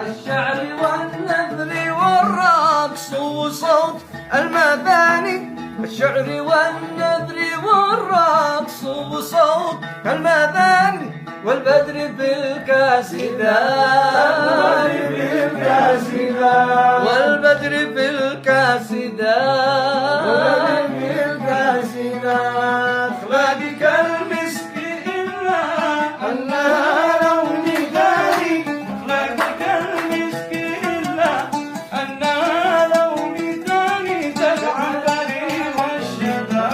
الشعر والنثر والرقص وصوت المباني، الشعر والنثر والرقص وصوت المباني، والبدر بالكاسدات والبدر بالكاسدات أخلاقك المسك إلا أنها لوني ثاني، أخلاقك المسك إلا أنها لوني ثاني، تجعلني والشباب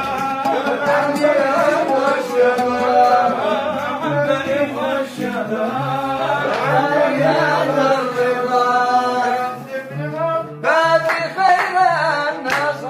هذه خير الناس.